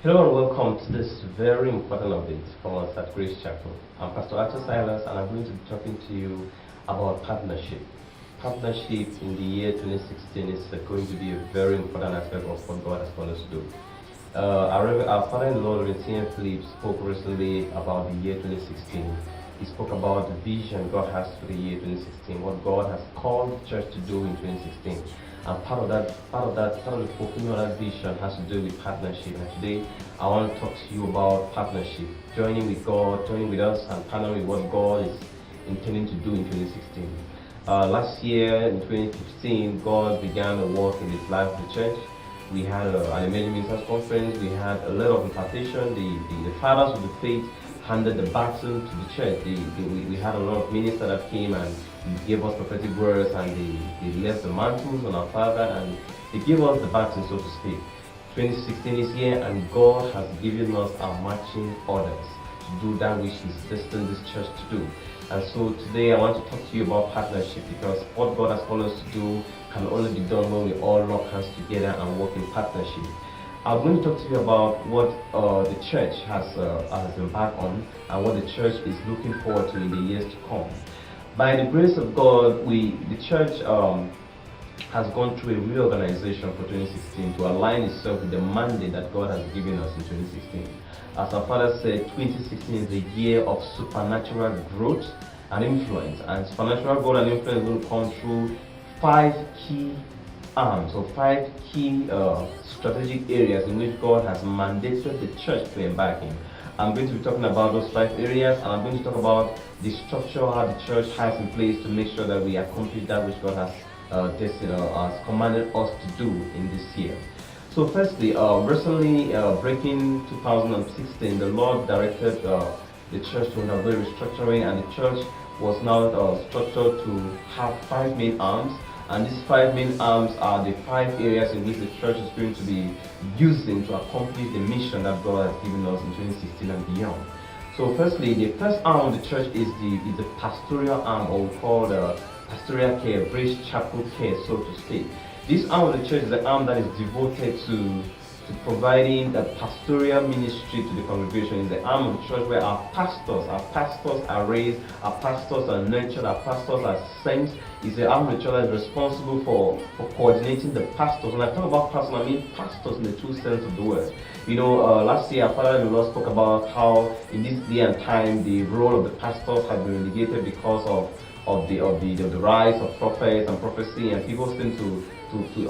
Hello and welcome to this very important update from us at Grace Chapel. I'm Pastor ATIA Silas and I'm going to be talking to you about partnership. Partnership in the year 2016 is going to be a very important aspect of what God has called us to do. Our father-in-law, Reverend Philip, spoke recently about the year 2016. He spoke about the vision God has for the year 2016, what God has called the church to do in 2016. And part of the fulfillment of that vision has to do with partnership. And today, I want to talk to you about partnership, joining with God, joining with us, and partnering with what God is intending to do in 2016. Last year, in 2015, God began a work in the life of the church. We had an emerging ministers conference. We had a lot of impartation. The fathers of the faith handed the baton to the church. We had a lot of ministers that came and gave us prophetic words, and they left the mantles on our father and they gave us the baton, so to speak. 2016 is here and God has given us our marching orders to do that which He's destined this church to do. And so today I want to talk to you about partnership, because what God has called us to do can only be done when we all lock hands together and work in partnership. I'm going to talk to you about what the church has embarked on and what the church is looking forward to in the years to come. By the grace of God, the church has gone through a reorganization for 2016 to align itself with the mandate that God has given us in 2016. As our father said, 2016 is the year of supernatural growth and influence. And supernatural growth and influence will come through 5 key arms or 5 key strategic areas in which God has mandated the church to embark in. I'm going to be talking about those 5 areas, and I'm going to talk about the structure, how the church has in place to make sure that we accomplish that which God has commanded us to do in this year. So firstly, recently, breaking 2016, the Lord directed the church to undergo restructuring, and the church was now structured to have 5 main arms. And these 5 main arms are the 5 areas in which the church is going to be using to accomplish the mission that God has given us in 2016 and beyond. So firstly, the first arm of the church is the pastoral arm, or we call the pastoral care, Grace Chapel care, so to speak. This arm of the church is the arm that is devoted to providing a pastoral ministry to the congregation. It's the arm of the church where our pastors are raised, our pastors are nurtured, our pastors are sent. It's the arm of the church that is responsible for coordinating the pastors. When I talk about pastors, I mean pastors in the true sense of the word. You know, last year our father-in-law spoke about how in this day and time the role of the pastors has been relegated because of the rise of prophets and prophecy, and people seem to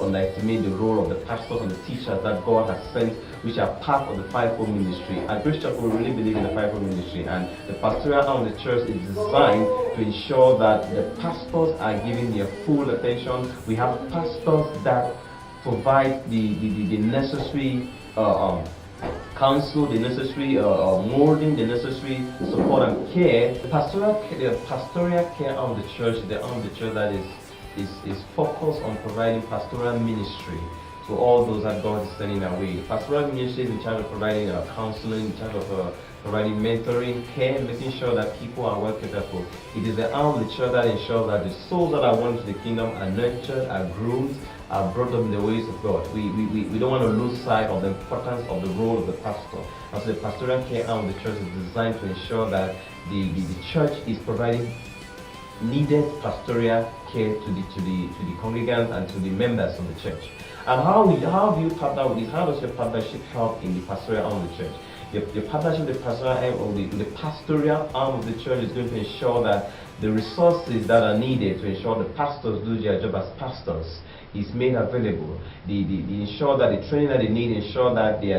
underestimate the role of the pastors and the teachers that God has sent, which are part of the fivefold ministry. At Grace Chapel, we really believe in the fivefold ministry, and the pastoral arm of the church is designed to ensure that the pastors are given their full attention. We have pastors that provide the necessary counsel, the necessary molding, the necessary support and care. The pastoral care arm of the church, the arm of the church that is focused on providing pastoral ministry to all those that God is sending our way. Pastoral ministry is in charge of providing counseling, in charge of providing mentoring, care, making sure that people are well catered for. It is the arm of the church that ensures that the souls that are won to the kingdom are nurtured, are groomed, are brought up in the ways of God. We don't want to lose sight of the importance of the role of the pastor. And so the pastoral care arm of the church is designed to ensure that the church is providing needed pastoral care to the congregants and to the members of the church. And how do you partner with this? How does your partnership help in the pastoral arm of the church? Your partnership with the pastoral arm or the pastoral arm of the church is going to ensure that the resources that are needed to ensure the pastors do their job as pastors is made available. They ensure that the training that they need, ensure that their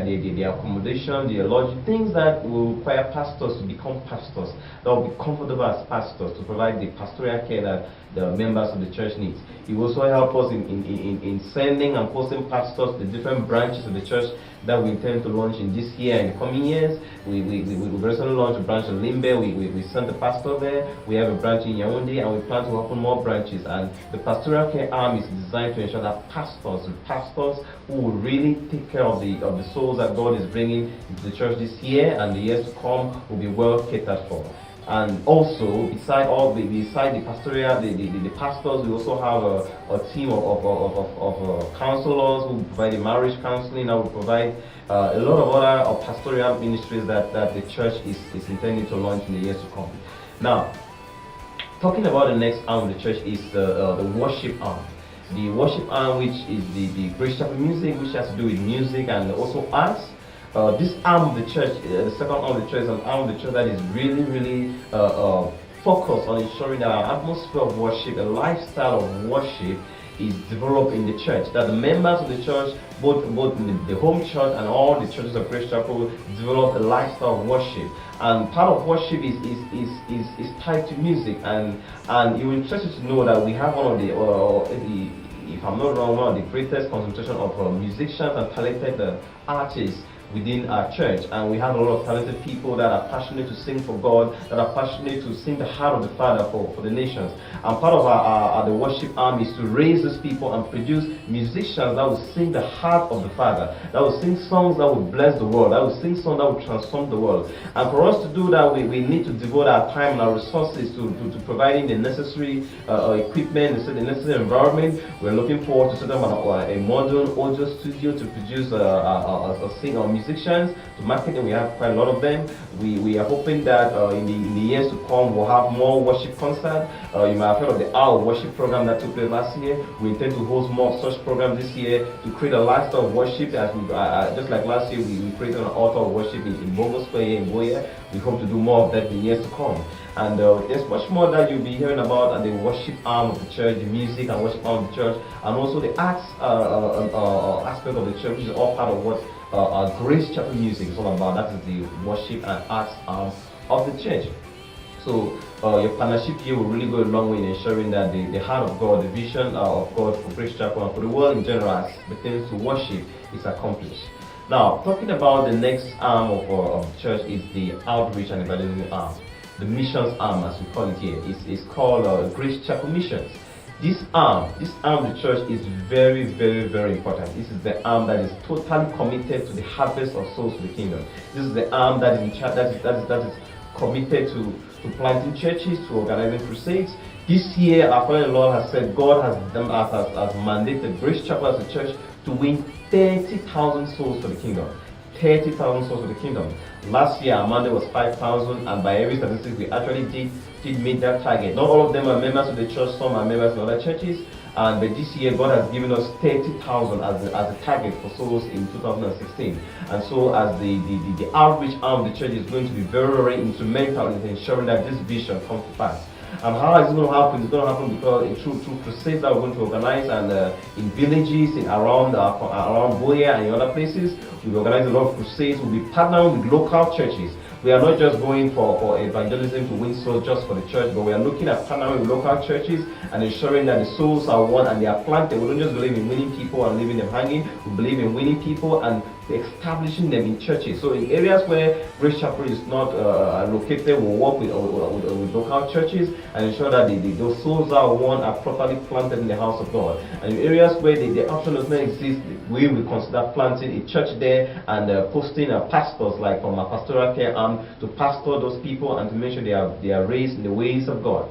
accommodation, their lodging, things that will require pastors to become pastors, that will be comfortable as pastors to provide the pastoral care that the members of the church needs. It will also help us in sending and posting pastors to the different branches of the church that we intend to launch in this year and in the coming years. We recently launched a branch in Limbe. We sent the pastor there. We have a branch in Yaoundé, and we plan to open more branches. And the pastoral care arm is designed to ensure that pastors who will really take care of the souls that God is bringing into the church this year and the years to come will be well catered for. And also, beside the pastoral, the pastors, we also have a team of counselors who provide the marriage counseling, and we provide a lot of other pastoral ministries that the church is intending to launch in the years to come. Now, talking about the next arm of the church is the worship arm. The worship arm, which is the Grace Chapel Music, which has to do with music and also arts. This arm of the church, the second arm of the church, is an arm of the church that is really focused on ensuring that our atmosphere of worship, a lifestyle of worship, is developed in the church. That the members of the church, both in the home church and all the churches of Grace Chapel, develop a lifestyle of worship. And part of worship is tied to music. And it will interest you to know that we have one of the if I'm not wrong, one of the greatest concentration of musicians and talented artists within our church, and we have a lot of talented people that are passionate to sing for God, that are passionate to sing the heart of the Father for the nations. And part of the worship arm is to raise these people and produce musicians that will sing the heart of the Father, that will sing songs that will bless the world, that will sing songs that will transform the world. And for us to do that, we need to devote our time and our resources to providing the necessary equipment, the necessary environment. We're looking forward to set up a modern audio studio to produce musicians, to market them. We have quite a lot of them. We are hoping that in the years to come we'll have more worship concerts. You might have heard of the Hour of Worship program that took place last year. We intend to host more of such programs this year to create a lifestyle of worship. As we, just like last year, we created an altar of worship in Bogo Square in Boya. We hope to do more of that in the years to come. And there's much more that you'll be hearing about at the worship arm of the church, the music and worship arm of the church, and also the arts aspect of the church, which is all part of what our Grace Chapel Music is all about. That is the worship and arts arm of the church. So your partnership here will really go a long way in ensuring that the heart of God, the vision of God for Grace Chapel and for the world in general as pertains to worship is accomplished. Now, talking about the next arm of the church is the outreach and evangelism arm. The missions arm, as we call it here, is called Grace Chapel Missions. This arm of the church is very important. This is the arm that is totally committed to the harvest of souls to the kingdom. This is the arm that is in charge, that is committed to planting churches, to organizing crusades. This year, our Father in the Lord has said God has mandated Grace Chapel as a church to win 30,000 souls for the kingdom. 30,000 souls for the kingdom. Last year, our mandate was 5,000, and by every statistic, we actually did meet that target. Not all of them are members of the church, some are members of other churches, but this year God has given us 30,000 as a target for souls in 2016. And so as the outreach arm of the church is going to be very instrumental in ensuring that this vision comes to pass. And how is it going to happen? It's going to happen because through crusades that we're going to organize, and in villages around Boya and in other places, we've organized a lot of crusades. We'll be partnering with local churches. We are not just going for evangelism to win souls just for the church, but we are looking at partnering with local churches and ensuring that the souls are won and they are planted. We don't just believe in winning people and leaving them hanging. We believe in winning people and establishing them in churches. So in areas where Grace Chapel is not located, we'll work with local churches and ensure that those souls are won are properly planted in the house of God. And in areas where the option does not exist, we will consider planting a church there and posting pastors, like from our pastoral care arm, to pastor those people and to make sure they are raised in the ways of God.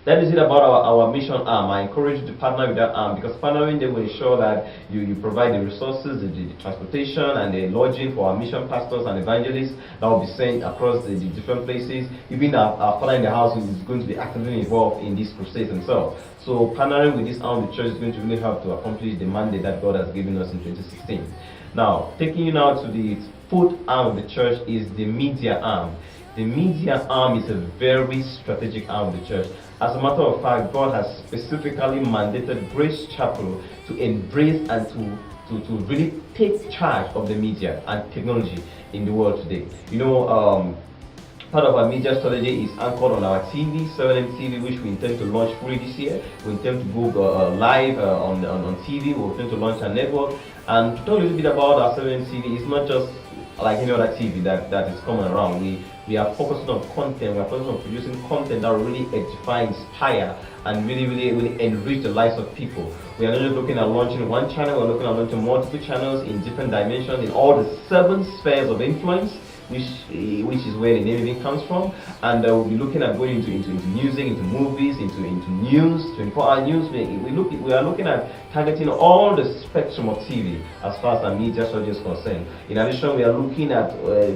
That is it about our mission arm. I encourage you to partner with that arm, because partnering them will ensure that you provide the resources, the transportation and the lodging for our mission pastors and evangelists that will be sent across the different places. Even our father in the house is going to be actively involved in these crusades themselves. So partnering with this arm of the church is going to really help to accomplish the mandate that God has given us in 2016. Now, taking you now to the fourth arm of the church is the media arm. The media arm is a very strategic arm of the church. As a matter of fact, God has specifically mandated Grace Chapel to embrace and to really take charge of the media and technology in the world today. You know, part of our media strategy is anchored on our TV, 7M TV, which we intend to launch fully this year. We intend to go live on TV. We intend to launch our network. And to talk a little bit about our 7M TV, it's not just like any other TV that is coming around. We are focusing on content. We are focusing on producing content that will really edify, inspire, and really enrich the lives of people. We are not just looking at launching one channel. We're looking at launching multiple channels in different dimensions in all the 7 spheres of influence. which is where the name even comes from. And we'll be looking at going into music, into movies, into news, 24-hour news. We are looking at targeting all the spectrum of TV as far as our media strategy is concerned. In addition, we are looking at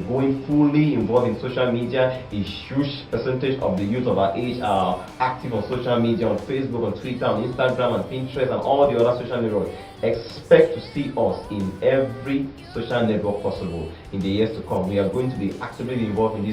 going fully involved in social media. A huge percentage of the youth of our age are active on social media, on Facebook, on Twitter, on Instagram, and Pinterest, and all the other social networks. Expect to see us in every social network possible in the years to come. We are going to be actively involved in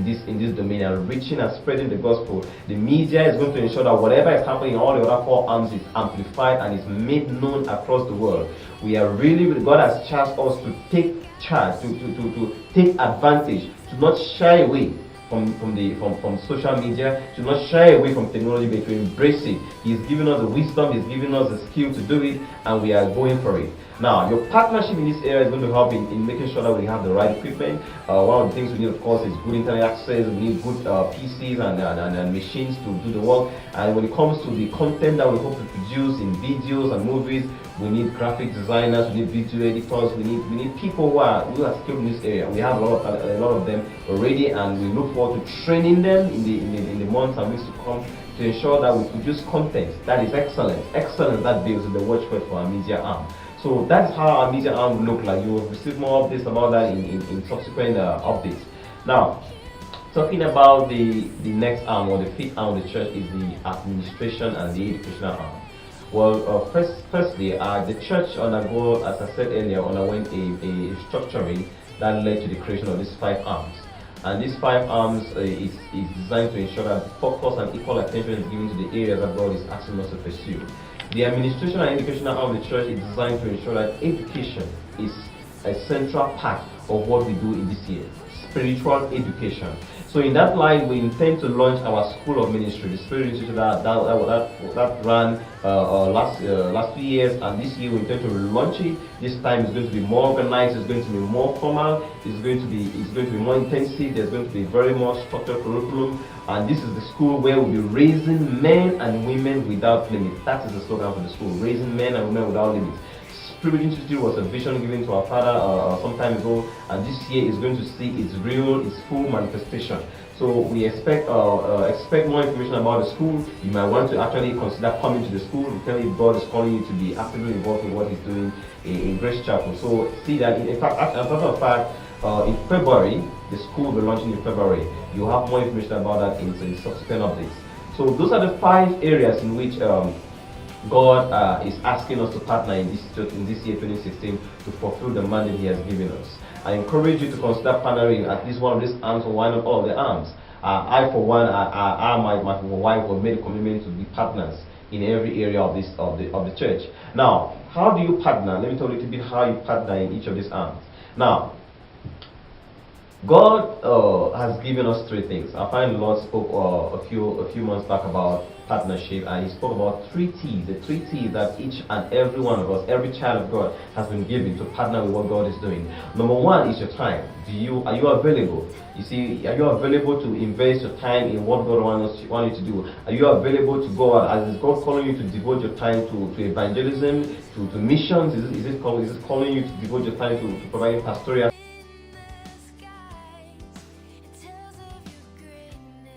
this domain and reaching and spreading the gospel. The media is going to ensure that whatever is happening in all the other four arms is amplified and is made known across the world. We are really, God has charged us to take charge, to take advantage, to not shy away from social media, to not shy away from technology, but to embrace it. He's given us the wisdom, He's given us the skill to do it, and we are going for it. Now, your partnership in this area is going to help in making sure that we have the right equipment. One of the things we need, of course, is good internet access. We need good PCs and machines to do the work. And when it comes to the content that we hope to produce in videos and movies, we need graphic designers, we need video editors, we need people who are skilled in this area. We have a lot of them already, and we look forward to training them in the months and weeks to come to ensure that we produce content that is excellent that builds the watchword for our media arm. So that's how our media arm will look like. You will receive more updates about that in subsequent updates. Now, talking about the next arm, or the fifth arm of the church, is the administration and the educational arm. Well, firstly, the church underwent, as I said earlier, a structuring that led to the creation of these 5 arms. And these 5 arms is designed to ensure that focus and equal attention is given to the areas that God is asking us to pursue. The administration and educational arm of the church is designed to ensure that education is a central part of what we do in this year. Spiritual education. So in that line, we intend to launch our School of Ministry, the Spirit Institute that ran last 2 years, and this year we intend to relaunch it. This time it's going to be more organized, it's going to be more formal, it's going to be more intensive, there's going to be very more structured curriculum, and this is the school where we'll be raising men and women without limits. That is the slogan for the school, raising men and women without limits. Spirit Institute was a vision given to our father some time ago, and this year is going to see its full manifestation. So we expect more information about the school. You might want to actually consider coming to the school. We tell you God is calling you to be actively involved in what He's doing in Grace Chapel. So see that. In fact, as a matter of fact, in February, the school will be launching in February. You'll have more information about that in subsequent updates. So those are the 5 areas in which God is asking us to partner in this year 2016 to fulfill the mandate He has given us. I encourage you to consider partnering at least one of these arms, or why not all of the arms. I, for one, my wife have made a commitment to be partners in every area of the church. Now, how do you partner? Let me tell you a little bit how you partner in each of these arms. Now, God has given us 3 things. I find the Lord spoke a few months back about partnership, and He spoke about 3 T's, the 3 T's that each and every one of us, every child of God, has been given to partner with what God is doing. Number 1 is your time. Are you available? You see, are you available to invest your time in what God wants you to do? Are you available to go out? Is God calling you to devote your time to evangelism, to missions? Is it calling you to devote your time to providing pastoral